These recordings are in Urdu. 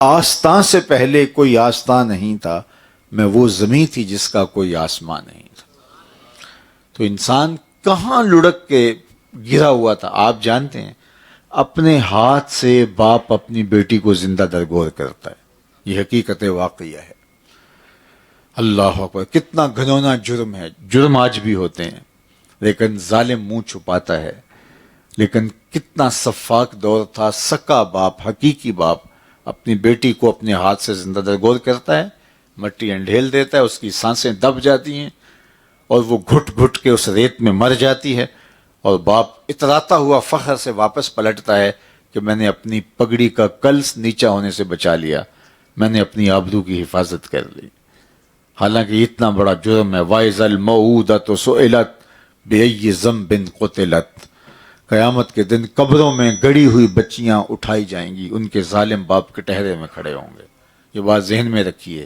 آستان سے پہلے کوئی آستان نہیں تھا، میں وہ زمین تھی جس کا کوئی آسمان نہیں تھا۔ تو انسان کہاں لڑک کے گرا ہوا تھا؟ آپ جانتے ہیں، اپنے ہاتھ سے باپ اپنی بیٹی کو زندہ درگور کرتا ہے، یہ حقیقت واقعہ ہے۔ اللہ اکبر، کتنا گھنونا جرم ہے۔ جرم آج بھی ہوتے ہیں لیکن ظالم منہ چھپاتا ہے، لیکن کتنا شفاق دور تھا۔ سکا باپ، حقیقی باپ اپنی بیٹی کو اپنے ہاتھ سے زندہ درگور کرتا ہے، مٹی انڈھیل دیتا ہے، اس کی سانسیں دب جاتی ہیں اور وہ گھٹ گھٹ کے اس ریت میں مر جاتی ہے، اور باپ اتراتا ہوا فخر سے واپس پلٹتا ہے کہ میں نے اپنی پگڑی کا کلس نیچا ہونے سے بچا لیا، میں نے اپنی آبرو کی حفاظت کر لی۔ حالانکہ اتنا بڑا جرم ہے۔ وَإِذَا الْمَوْءُودَةُ سُئِلَتْ بِأَيِّ ذَنبٍ قُتِلَتْ، قیامت کے دن قبروں میں گڑی ہوئی بچیاں اٹھائی جائیں گی، ان کے ظالم باپ کے ٹہرے میں کھڑے ہوں گے۔ یہ بات ذہن میں رکھیے،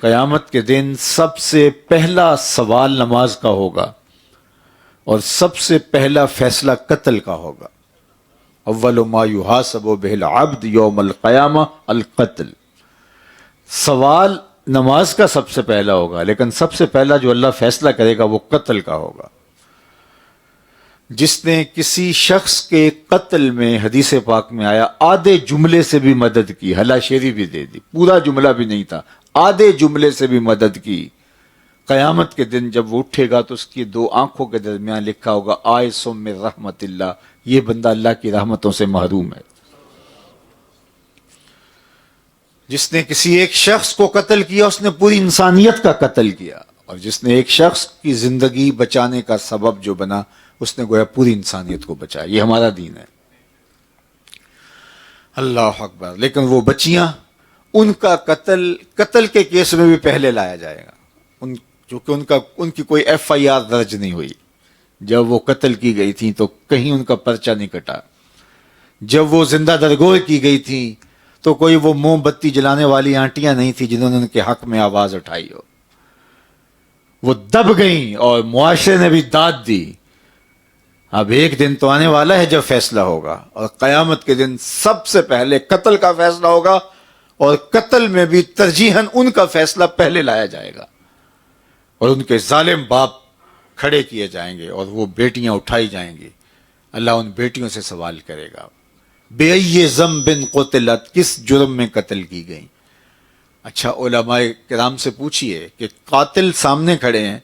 قیامت کے دن سب سے پہلا سوال نماز کا ہوگا اور سب سے پہلا فیصلہ قتل کا ہوگا۔ اول ما یحاسب بہ العبد یوم القیامہ القتل۔ سوال نماز کا سب سے پہلا ہوگا، لیکن سب سے پہلا جو اللہ فیصلہ کرے گا وہ قتل کا ہوگا۔ جس نے کسی شخص کے قتل میں، حدیث پاک میں آیا، آدھے جملے سے بھی مدد کی، ہلا شیری بھی دے دی، پورا جملہ بھی نہیں تھا، آدھے جملے سے بھی مدد کی، قیامت کے دن جب وہ اٹھے گا تو اس کی دو آنکھوں کے درمیان لکھا ہوگا آئسم من رحمت اللہ، یہ بندہ اللہ کی رحمتوں سے محروم ہے۔ جس نے کسی ایک شخص کو قتل کیا اس نے پوری انسانیت کا قتل کیا، اور جس نے ایک شخص کی زندگی بچانے کا سبب جو بنا اس نے گویا پوری انسانیت کو بچایا۔ یہ ہمارا دین ہے۔ اللہ اکبر۔ لیکن وہ بچیاں، ان کا قتل کے کیس میں بھی پہلے لایا جائے گا، چونکہ ان کی کوئی ایف آئی آر درج نہیں ہوئی۔ جب وہ قتل کی گئی تھیں تو کہیں ان کا پرچہ نہیں کٹا۔ جب وہ زندہ درگور کی گئی تھیں تو کوئی وہ موم بتی جلانے والی آنٹیاں نہیں تھی جنہوں نے ان کے حق میں آواز اٹھائی ہو۔ وہ دب گئیں اور معاشرے نے بھی داد دی۔ اب ایک دن تو آنے والا ہے جب فیصلہ ہوگا، اور قیامت کے دن سب سے پہلے قتل کا فیصلہ ہوگا، اور قتل میں بھی ترجیحاً ان کا فیصلہ پہلے لایا جائے گا، اور ان کے ظالم باپ کھڑے کیے جائیں گے اور وہ بیٹیاں اٹھائی جائیں گی۔ اللہ ان بیٹیوں سے سوال کرے گا، بِأَيِّ ذَنبٍ قُتِلَتْ، کس جرم میں قتل کی گئی؟ اچھا، علماء کرام سے پوچھئے کہ قاتل سامنے کھڑے ہیں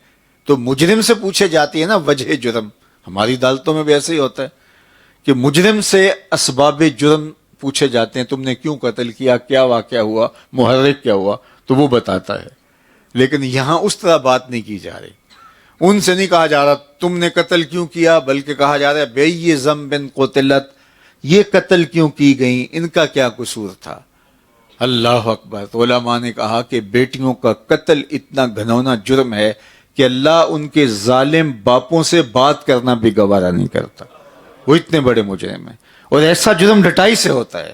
تو مجرم سے پوچھے جاتی ہے نا وجہ جرم۔ ہماری عدالتوں میں بھی ایسے ہی ہوتا ہے کہ مجرم سے اسباب جرم پوچھے جاتے ہیں، تم نے کیوں قتل کیا، کیا واقعہ ہوا، محرک کیا ہوا، تو وہ بتاتا ہے۔ لیکن یہاں اس طرح بات نہیں کی جا رہی، ان سے نہیں کہا جا رہا تم نے قتل کیوں کیا، بلکہ کہا جا رہا ہے بِأَيِّ ذَنبٍ قُتِلَتْ، یہ قتل کیوں کی گئیں، ان کا کیا قصور تھا۔ اللہ اکبر۔ تو علماء نے کہا کہ بیٹیوں کا قتل اتنا گھنونا جرم ہے کہ اللہ ان کے ظالم باپوں سے بات کرنا بھی گوارا نہیں کرتا، وہ اتنے بڑے مجرم ہیں، اور ایسا جرم ڈٹائی سے ہوتا ہے۔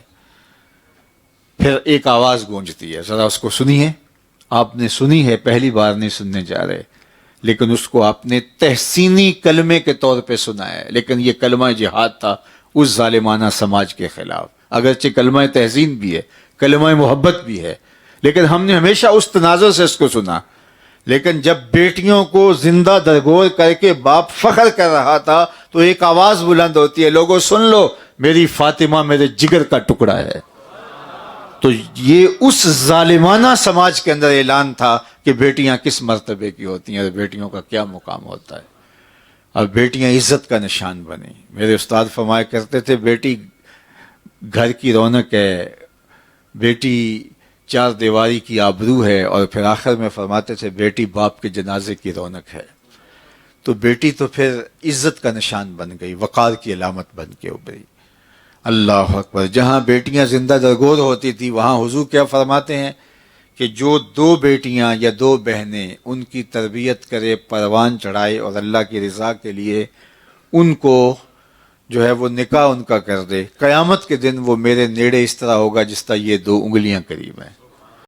پھر ایک آواز گونجتی ہے، ذرا اس کو سنیے۔ آپ نے سنی ہے، پہلی بار نہیں سننے جا رہے، لیکن اس کو آپ نے تحسینی کلمے کے طور پہ سنا ہے، لیکن یہ کلمہ جہاد تھا اس ظالمانہ سماج کے خلاف۔ اگرچہ کلمہ تحسین بھی ہے، کلمہ محبت بھی ہے، لیکن ہم نے ہمیشہ اس تناظر سے اس کو سنا۔ لیکن جب بیٹیوں کو زندہ درگور کر کے باپ فخر کر رہا تھا تو ایک آواز بلند ہوتی ہے، لوگوں سن لو، میری فاطمہ میرے جگر کا ٹکڑا ہے۔ تو یہ اس ظالمانہ سماج کے اندر اعلان تھا کہ بیٹیاں کس مرتبے کی ہوتی ہیں اور بیٹیوں کا کیا مقام ہوتا ہے۔ اب بیٹیاں عزت کا نشان بنی۔ میرے استاد فرمایا کرتے تھے بیٹی گھر کی رونق ہے، بیٹی چار دیواری کی آبرو ہے، اور پھر آخر میں فرماتے تھے بیٹی باپ کے جنازے کی رونق ہے۔ تو بیٹی تو پھر عزت کا نشان بن گئی، وقار کی علامت بن کے ابھری۔ اللہ اکبر۔ جہاں بیٹیاں زندہ درگور ہوتی تھی وہاں حضور کیا فرماتے ہیں کہ جو دو بیٹیاں یا دو بہنیں ان کی تربیت کرے، پروان چڑھائے اور اللہ کی رضا کے لیے ان کو جو ہے وہ نکاح ان کا کر دے، قیامت کے دن وہ میرے نیڑے اس طرح ہوگا جس طرح یہ دو انگلیاں قریب ہیں۔